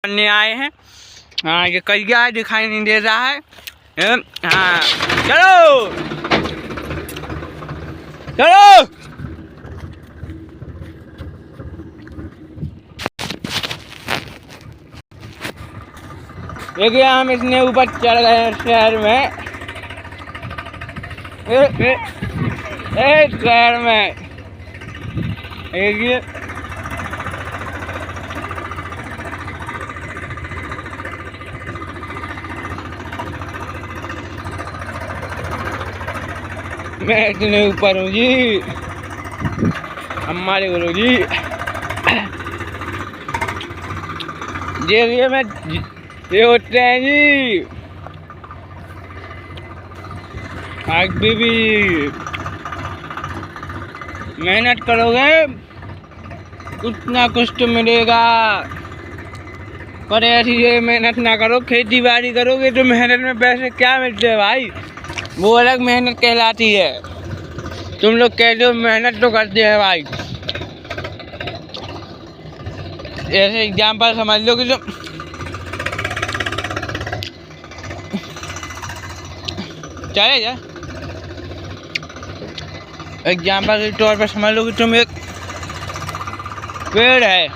करने आए हैं। हाँ, ये करिया दिखाई नहीं दे रहा है। हाँ, चलो चलो। देखिए हम इतने ऊपर चढ़ गए हैं शहर में। शहर में देखिए मैं इतने ऊपर हूँ जी, हमारे गुरु जी। देखिए मैं ये होते हैं जी। आगे भी मेहनत करोगे कुछ ना कुछ तो मिलेगा, पर ऐसी ये मेहनत ना करो। खेती बाड़ी करोगे तो मेहनत में पैसे क्या मिलते हैं भाई, वो अलग मेहनत कहलाती है। तुम लोग कहते हो मेहनत तो करते हैं भाई। ऐसे एग्जाम्पल समझ लो कि तुम चले जा, एग्जाम्पल के तौर पर समझ लो कि तुम एक पेड़ है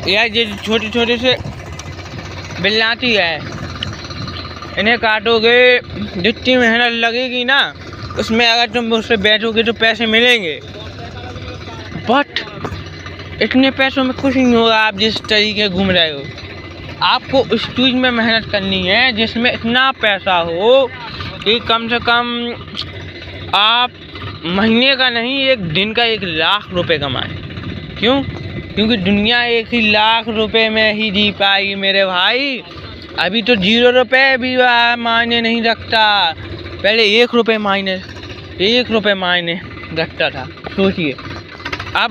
या ये छोटे छोटे से बिल्लाती है, इन्हें काटोगे जितनी मेहनत लगेगी ना उसमें अगर तुम उस पर बैठोगे तो पैसे मिलेंगे, बट इतने पैसों में कुछ नहीं होगा। आप जिस तरीके घूम रहे हो, आपको उस चीज़ में मेहनत करनी है जिसमें इतना पैसा हो कि कम से कम आप महीने का नहीं, एक दिन का 1,00,000 रुपए कमाएं। क्यों? क्योंकि दुनिया 1 लाख रुपए में ही जी पाएगी मेरे भाई। अभी तो 0 रुपये भी मायने नहीं रखता, पहले 1 रुपये मायने रखता था। सोचिए अब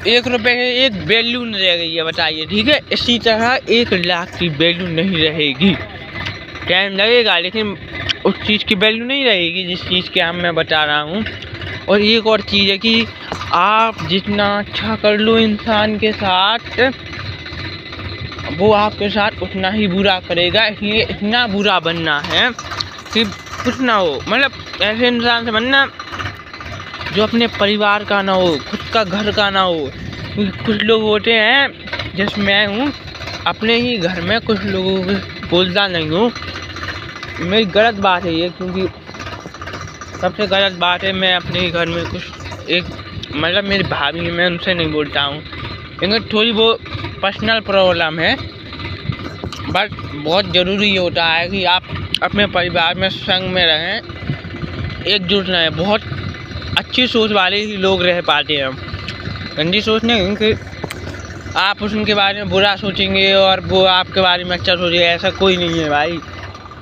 1 रुपये की एक वैल्यू नहीं रह गई है, बताइए। ठीक है, इसी तरह 1,00,000 की वैल्यू नहीं रहेगी। टाइम लगेगा लेकिन उस चीज़ की वैल्यू नहीं रहेगी जिस चीज़ के मैं बता रहा हूँ। और एक और चीज़ है कि आप जितना अच्छा कर लो इंसान के साथ, वो आपके साथ उतना ही बुरा करेगा। इसलिए इतना बुरा बनना है कि कुछ ना हो, मतलब ऐसे इंसान से बनना जो अपने परिवार का ना हो, खुद का घर का ना हो। क्योंकि कुछ लोग होते हैं, जैसे मैं हूँ, अपने ही घर में कुछ लोगों को बोलता नहीं हूँ। मेरी गलत बात है ये, क्योंकि सबसे गलत बात है मैं अपने ही घर में कुछ एक मतलब मेरी भाभी है, मैं उनसे नहीं बोलता हूँ। लेकिन थोड़ी वो पर्सनल प्रॉब्लम है, बट बहुत ज़रूरी होता है कि आप अपने परिवार में संग में रहें, एकजुट रहें। बहुत अच्छी सोच वाले ही लोग रह पाते हैं, गंदी सोच नहीं कि आप उनके बारे में बुरा सोचेंगे और वो आपके बारे में अच्छा सोचेगा, ऐसा कोई नहीं है भाई।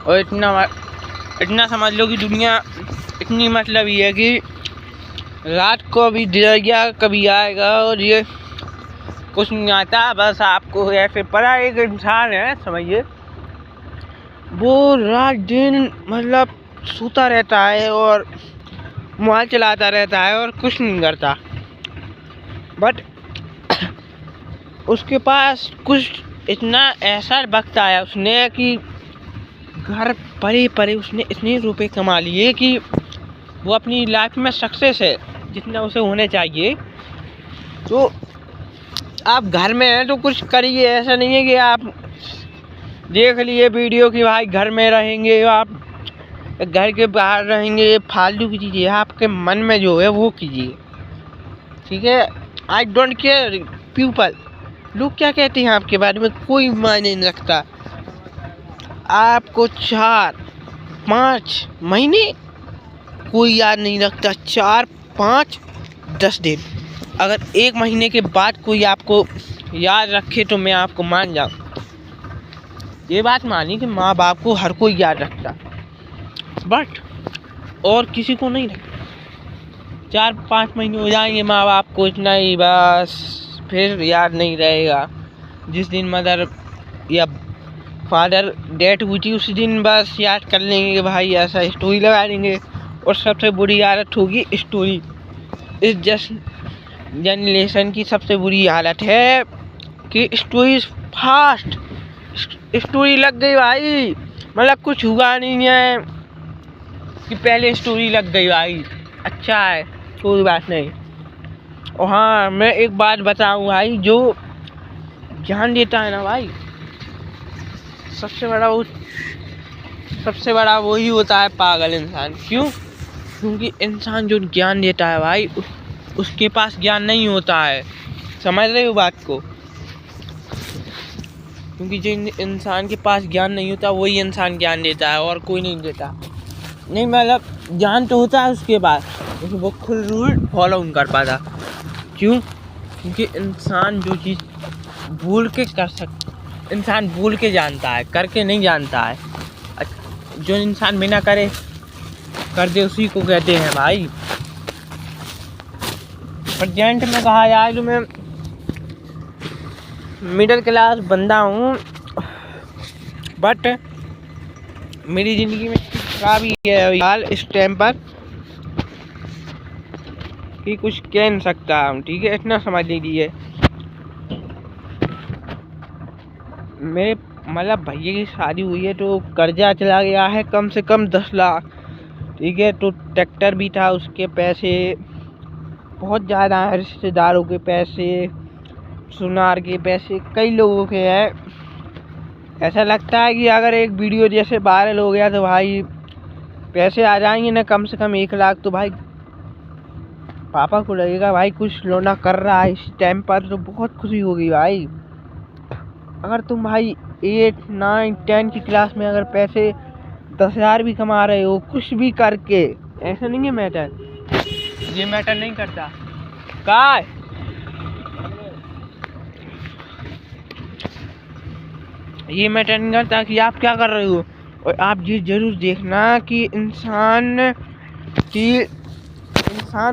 और इतना समझ लो कि दुनिया इतनी मतलब ये है कि रात को भी दिया कभी आएगा और ये कुछ नहीं आता। बस आपको ऐसे पता, एक इंसान है समझिए, वो रात दिन मतलब सोता रहता है और मोबाइल चलाता रहता है और कुछ नहीं करता, बट उसके पास कुछ इतना ऐसा वक्त आया उसने कि घर परे उसने इतने रुपए कमा लिए कि वो अपनी लाइफ में सक्सेस है जितना उसे होने चाहिए। तो आप घर में हैं तो कुछ करिए, ऐसा नहीं है कि आप देख लिए वीडियो कि भाई घर में रहेंगे, आप घर के बाहर रहेंगे, फालतू की चीज़ें आपके मन में जो है वो कीजिए। ठीक है, आई डोंट केयर पीपल, लोग क्या कहते हैं आपके बारे में कोई मायने नहीं रखता। आपको 4-5 महीने कोई याद नहीं रखता, 4-5-10 दिन। अगर 1 महीने के बाद कोई आपको याद रखे तो मैं आपको मान जाऊँ, ये बात मानी कि माँ बाप को हर कोई याद रखता, बट और किसी को नहीं रखता। 4-5 महीने हो जाएंगे माँ बाप को, इतना ही बस, फिर याद नहीं रहेगा। जिस दिन मदर या फादर डेथ हुई थी उसी दिन बस याद कर लेंगे कि भाई ऐसा स्टोरी लगा देंगे। और सबसे बुरी आदत होगी स्टोरी इज जस्ट जनरेशन की सबसे बुरी हालत है कि स्टोरी फास्ट, स्टोरी लग गई भाई, मतलब कुछ हुआ नहीं है कि पहले स्टोरी लग गई भाई। अच्छा है, कोई बात नहीं। और हाँ, मैं एक बात बताऊँ भाई, जो ज्ञान देता है ना भाई, सबसे बड़ा वही होता है पागल इंसान। क्यों? क्योंकि इंसान जो ज्ञान देता है भाई, उसके पास ज्ञान नहीं होता है। समझ रहे हो बात को? क्योंकि जो इंसान के पास ज्ञान नहीं होता वही इंसान ज्ञान देता है, और कोई नहीं देता। नहीं मतलब ज्ञान तो होता है उसके पास, लेकिन वो खुद रूल फॉलो नहीं कर पाता। क्यों? क्योंकि इंसान जो चीज़ भूल के कर सकता, इंसान भूल के जानता है, करके नहीं जानता है। जो इंसान बिना करे कर दे उसी को कहते हैं भाई। प्रेजेंट में कहा जाए तो मैं मिडिल क्लास बंदा हूँ, बट मेरी ज़िंदगी में खराबी है यार इस टाइम पर कि कुछ कह नहीं सकता हम, ठीक है? इतना समझ लीजिए। मेरे मतलब भैया की शादी हुई है तो कर्जा चला गया है कम से कम 10 लाख, ठीक है? तो ट्रैक्टर भी था, उसके पैसे बहुत ज़्यादा है, रिश्तेदारों के पैसे, सुनार के पैसे, कई लोगों के हैं। ऐसा लगता है कि अगर एक वीडियो जैसे वायरल हो गया तो भाई पैसे आ जाएंगे ना, कम से कम 1 लाख। तो भाई पापा को लगेगा भाई कुछ लोना कर रहा है इस टाइम पर, तो बहुत खुशी होगी भाई। अगर तुम भाई 8, 9, 10 की क्लास में अगर पैसे 10,000 भी कमा रहे हो कुछ भी करके, ऐसा नहीं है मैटर, ये मैटर नहीं करता। काय ये मैटर नहीं करता कि आप क्या कर रहे हो। और आप ये जरूर देखना कि इंसान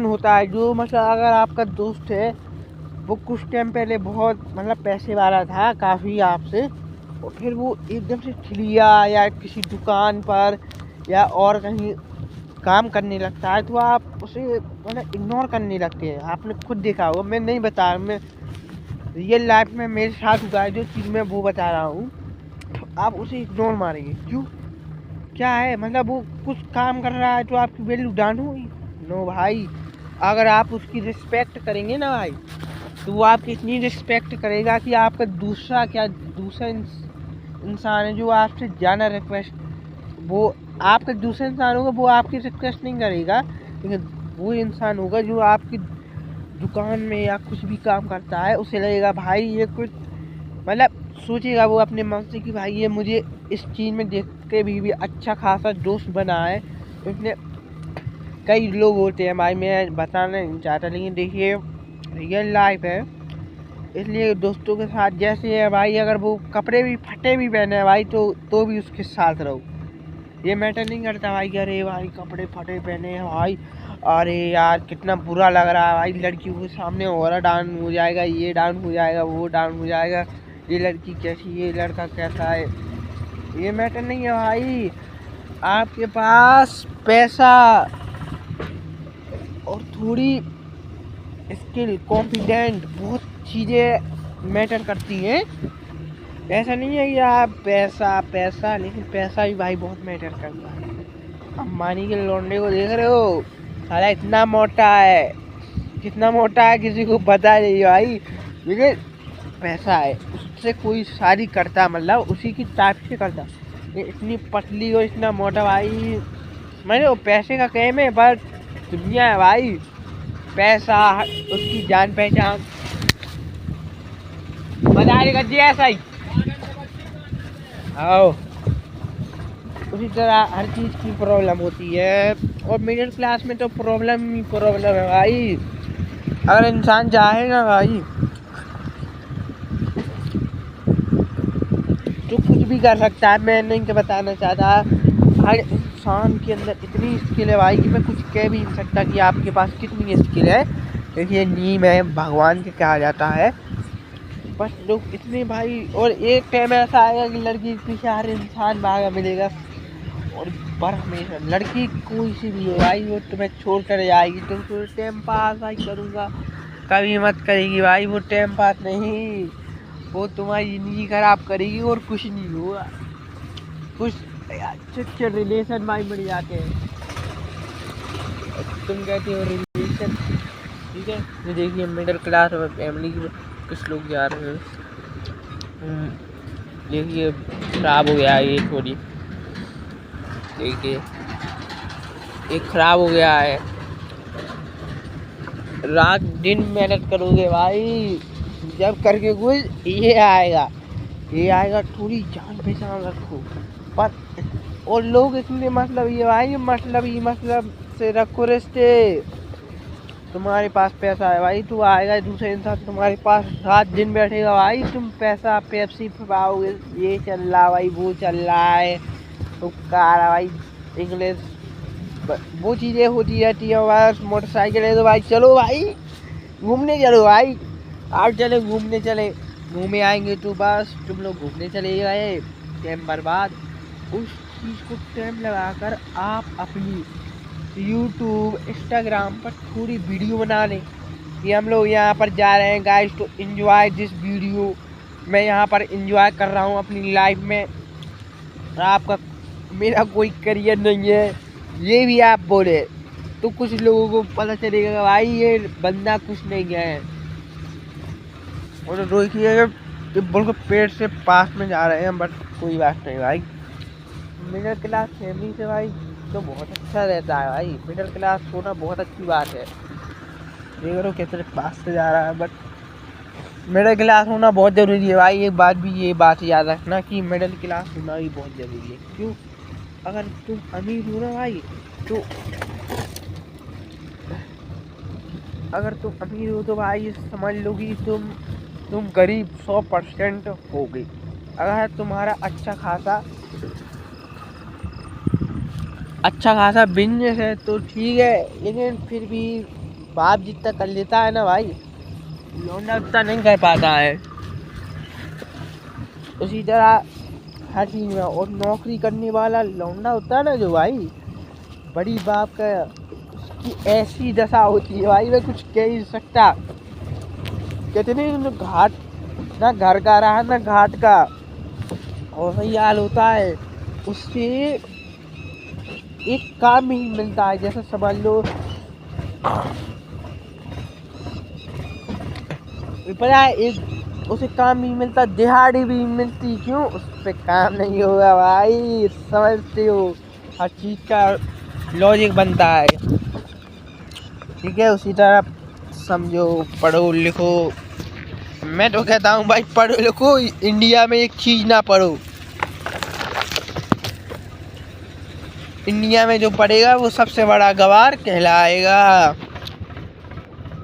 होता है जो, मतलब अगर आपका दोस्त है वो कुछ टाइम पहले बहुत मतलब पैसे वाला था काफ़ी आपसे, और फिर वो एकदम से ठिलिया या किसी दुकान पर या और कहीं काम करने लगता है, तो आप उसे मतलब इग्नोर करने लगते हैं। आपने खुद देखा होगा, मैं नहीं बता रहा, मैं रियल लाइफ में मेरे साथ हुआ है जो चीज़ मैं वो बता रहा हूँ। तो आप उसे इग्नोर मारेंगे, क्यों? क्या है मतलब वो कुछ काम कर रहा है तो आपकी वैल्यू डाउन होगी? नो भाई, अगर आप उसकी रिस्पेक्ट करेंगे ना भाई, तो वो आपकी इतनी रिस्पेक्ट करेगा कि आपका दूसरा इंसान है जो आपसे ज़्यादा रिक्वेस्ट, वो आपका दूसरा इंसान होगा वो आपकी रिक्वेस्ट नहीं करेगा, लेकिन वो इंसान होगा जो आपकी दुकान में या कुछ भी काम करता है, उसे लगेगा भाई ये कुछ मतलब सोचेगा वो अपने मन से कि भाई ये मुझे इस चीज़ में देख के भी अच्छा खासा दोस्त बना है। इसलिए कई लोग होते हैं भाई, मैं बताना नहीं चाहता, लेकिन देखिए रियल लाइफ है, इसलिए दोस्तों के साथ जैसे है भाई, अगर वो कपड़े भी फटे भी पहने हैं भाई तो भी उसके साथ रहो। ये मैटर नहीं करता भाई कि अरे भाई कपड़े फटे पहने हैं भाई, अरे यार कितना बुरा लग रहा है भाई, लड़कियों के सामने और डाउन हो जाएगा, ये डाउन हो जाएगा, वो डाउन हो जाएगा, ये लड़की कैसी, ये लड़का कैसा है। ये मैटर नहीं है भाई, आपके पास पैसा और थोड़ी स्किल, कॉन्फिडेंट, बहुत चीज़ें मैटर करती हैं। ऐसा नहीं है कि आप पैसा, लेकिन पैसा भी भाई बहुत मैटर करता है। अंबानी के लौंडे को देख रहे हो, साला इतना मोटा है, कितना मोटा है किसी को पता नहीं भाई, लेकिन पैसा है, उससे कोई शादी करता मतलब उसी की टाइप से करता। इतनी पतली और इतना मोटा भाई, मैंने वो पैसे का कहम है, पर दुनिया है भाई, पैसा उसकी जान पहचान। मजा गज्जी ऐसा ही आओ, उसी तरह हर चीज़ की प्रॉब्लम होती है, और मिडिल क्लास में तो प्रॉब्लम ही प्रॉब्लम है भाई। अगर इंसान चाहे ना भाई तो कुछ भी कर सकता है। मैं नहीं बताना चाहता, हर इंसान के अंदर इतनी स्किल है भाई कि मैं कुछ कह भी नहीं सकता कि आपके पास कितनी स्किल है। देखिए नीम है भगवान के कहा जाता है, बस लोग इतने भाई, और एक टाइम ऐसा आएगा कि लड़की के पीछे हर इंसान भागा मिलेगा, और पर हमेशा लड़की कोई सी भी हो भाई वो तुम्हें छोड़ कर जाएगी, तुम तो टाइम पास भाई करूँगा, कभी मत करेगी भाई, वो टाइम पास नहीं, वो तुम्हारी जिंदगी खराब करेगी और कुछ नहीं होगा। कुछ अच्छे रिलेशन भाई बढ़ जाते हैं। तुम कहते हो रिलेशन, ठीक है, ये देखिए मिडिल क्लास फैमिली के कुछ लोग जा रहे हैं। देखिए खराब हो गया ये थोड़ी, देखिए ये खराब हो गया है। रात दिन मेहनत करोगे भाई, जब करके कुछ ये आएगा, थोड़ी जान पहचान रखो। पर और लोग इसमें मतलब ये भाई, मतलब से रखो रिश्ते। तुम्हारे पास पैसा है भाई, तू आएगा दूसरे इंसान तुम्हारे पास रात दिन बैठेगा भाई, तुम पैसा पेप्सी पाओगे, ये चल रहा भाई, वो चल रहा है, तो कार भाई, इंग्लिश, वो चीज़ें होती रहती है। बस मोटरसाइकिल है तो भाई चलो भाई घूमने चलो भाई, आप चले घूमने, चले घूमे आएंगे तो बस तुम लोग घूमने चले गए, टाइम बर्बाद। उस चीज़ को टाइम लगाकर आप अपनी यूट्यूब इंस्टाग्राम पर थोड़ी वीडियो बना लें कि हम लोग यहाँ पर जा रहे हैं गाइस, तो एंजॉय दिस वीडियो, मैं यहाँ पर एंजॉय कर रहा हूँ अपनी लाइफ में, आपका मेरा कोई करियर नहीं है, ये भी आप बोले तो कुछ लोगों को पता चलेगा भाई ये बंदा कुछ नहीं गया है। और रोकिए बिल्कुल पेट से पास में जा रहे हैं, बट कोई बात नहीं भाई, मिडिल क्लास फैमिली से भाई तो बहुत अच्छा रहता है भाई, मिडिल क्लास होना बहुत अच्छी बात है। देख रहे हो कितने पास से जा रहा है, बट मिडिल क्लास होना बहुत ज़रूरी है भाई। एक बात भी, ये बात याद रखना कि मिडिल क्लास होना भी बहुत ज़रूरी है। क्यों? अगर तुम अमीर हो ना भाई, तो अगर तुम अमीर हो तो भाई समझ लो कि तुम गरीब 100% हो गई। अगर तुम्हारा अच्छा खासा बिजनेस है तो ठीक है, लेकिन फिर भी बाप जितना कर लेता है ना भाई, लौंडा उतना नहीं कर पाता है। उसी तरह हर चीज़ में, और नौकरी करने वाला लौंडा होता है ना जो भाई, बड़ी बाप का उसकी ऐसी दशा होती है भाई, मैं कुछ कह ही सकता। कहते नहीं घाट, ना घर का रहा ना घाट का, और सही हाल होता है। उससे एक काम ही मिलता है, जैसे समझ लो पता है, एक उसे काम भी मिलता, दिहाड़ी भी मिलती, क्यों? उस पर काम नहीं होगा भाई, समझते हो, हर चीज़ का लॉजिक बनता है, ठीक है। उसी तरह समझो, पढ़ो लिखो, मैं तो कहता हूँ भाई पढ़ो लिखो, इंडिया में एक चीज़ ना पढ़ो, इंडिया में जो पढ़ेगा वो सबसे बड़ा गवार कहलाएगा।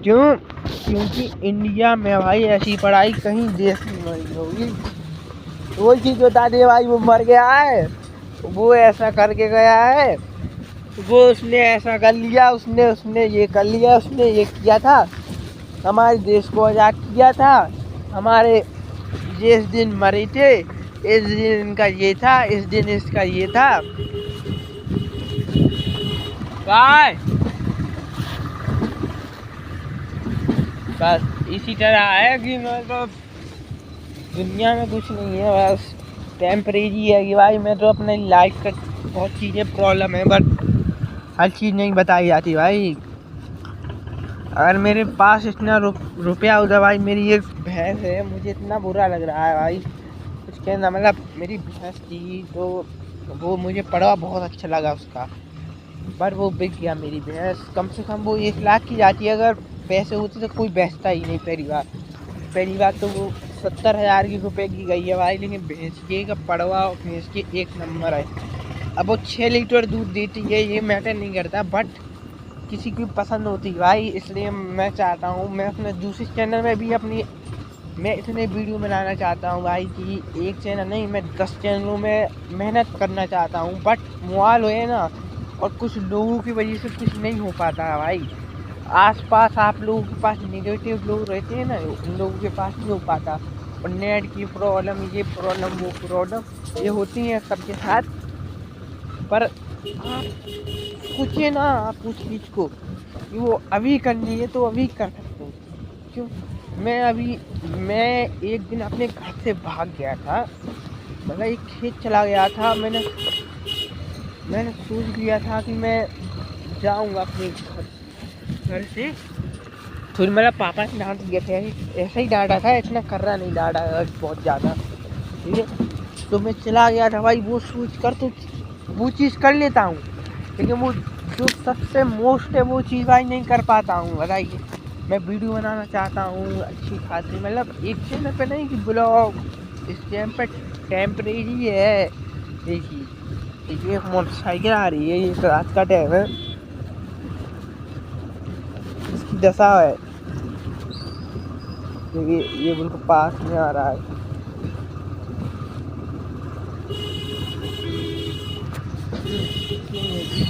क्यों? क्योंकि इंडिया में भाई ऐसी पढ़ाई कहीं देश में नहीं होगी। वो चीज़ बता दे भाई, वो मर गया है, वो ऐसा करके गया है, वो उसने ऐसा कर लिया, उसने ये कर लिया, उसने ये किया था, हमारे देश को आज़ाद किया था, हमारे जिस दिन मरे थे इस दिन इनका ये था, इस दिन इसका ये था। बाय। बस इसी तरह है कि मतलब दुनिया में कुछ नहीं है, बस टेम्परेरी है कि भाई मैं तो अपने लाइफ का बहुत चीज़ें प्रॉब्लम है, बट हर चीज़ नहीं बताई जाती भाई। अगर मेरे पास इतना रुपया होता भाई, मेरी एक भैंस है, मुझे इतना बुरा लग रहा है भाई कुछ कहना, मतलब मेरी भैंस थी तो वो मुझे पढ़ा बहुत अच्छा लगा उसका, पर वो बिक गया मेरी भैंस। कम से कम वो 1 लाख की जाती है, अगर पैसे होते तो कोई बेचता ही नहीं। पहली बात तो वो 70,000 रुपए की गई है भाई, लेकिन भैंस के का पड़वा भैंस के 1 नंबर है। अब वो 6 लीटर दूध देती है, ये मैटर नहीं करता, बट किसी की पसंद होती है भाई, इसलिए मैं चाहता हूँ मैं अपने दूसरे चैनल में भी मैं इतने वीडियो बनाना चाहता हूँ भाई कि एक चैनल नहीं, मैं 10 चैनलों में मेहनत करना चाहता हूँ, बट मोबाइल है ना, और कुछ लोगों की वजह से कुछ नहीं हो पाता है भाई। आसपास आप लोगों के पास नेगेटिव लोग रहते हैं ना, उन लोगों के पास नहीं हो पाता, और नेट की प्रॉब्लम, ये प्रॉब्लम, वो प्रॉब्लम, ये होती है सबके साथ। पर आप सोचिए ना, आप उस चीज़ को कि वो अभी करनी है तो अभी कर सकते हो, क्यों मैं एक दिन अपने घर से भाग गया था, मतलब एक खेत चला गया था। मैंने सोच लिया था कि मैं जाऊंगा अपने घर से। फिर मेरा पापा ने डांट दिया था, ऐसा ही डांटा था, इतना कर्रा नहीं डांटा बहुत ज़्यादा, ठीक है। तो मैं चला गया था भाई, वो सोच कर तो वो चीज़ कर लेता हूँ, लेकिन वो जो सबसे मोस्ट है वो चीज़ भाई नहीं कर पाता हूँ। बताइए, मैं वीडियो बनाना चाहता हूँ अच्छी खासी, मतलब एक चैनल पे नहीं कि ब्लॉग, इस चैनल पे टेम्परेरी है ये चीज़। ये मोटरसाइकिल आ रही है, ये रात का टाइम है, इसकी दशा है, ये बिल्कुल पास में आ रहा है।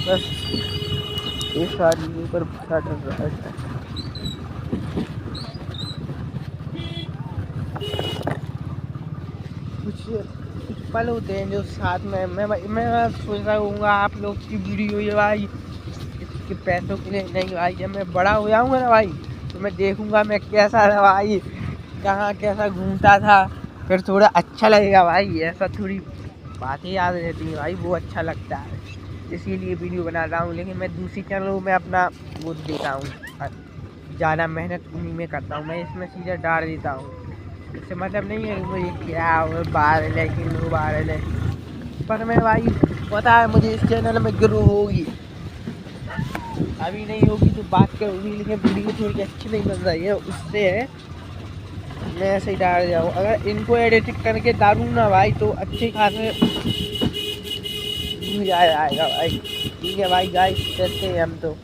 बस ये सारी ऊपर डर रहा है। कुछ पल होते हैं जो साथ में मैं सोच रहा हूँ आप लोग की वीडियो ये भाई इसके पैसों के लिए नहीं भाई, जब मैं बड़ा हो जाऊँगा ना भाई तो मैं देखूँगा मैं कैसा था भाई, कहाँ कैसा घूमता था, फिर थोड़ा अच्छा लगेगा भाई। ऐसा थोड़ी बातें याद रहती हैं भाई, वो अच्छा लगता है, इसीलिए वीडियो बना रहा हूँ। लेकिन मैं दूसरी चैनलों में अपना वो देता हूँ, ज़्यादा मेहनत उन्हीं में करता हूँ, मैं इसमें सीधा डाल देता हूँ। इससे मतलब नहीं है मुझे क्या वायरल है कि नो वायरल है, पर मैं भाई पता है मुझे इस चैनल में ग्रो होगी, अभी नहीं होगी तो बात करूँगी, लेकिन वीडियो थोड़ी अच्छी नहीं बन रही है, उससे है मैं ऐसे ही डाल जाऊँ। अगर इनको एडिटिंग करके डालूँ ना भाई तो अच्छे खासे जाएगा भाई। ठीक है भाई, गाइस चलते हैं हम तो।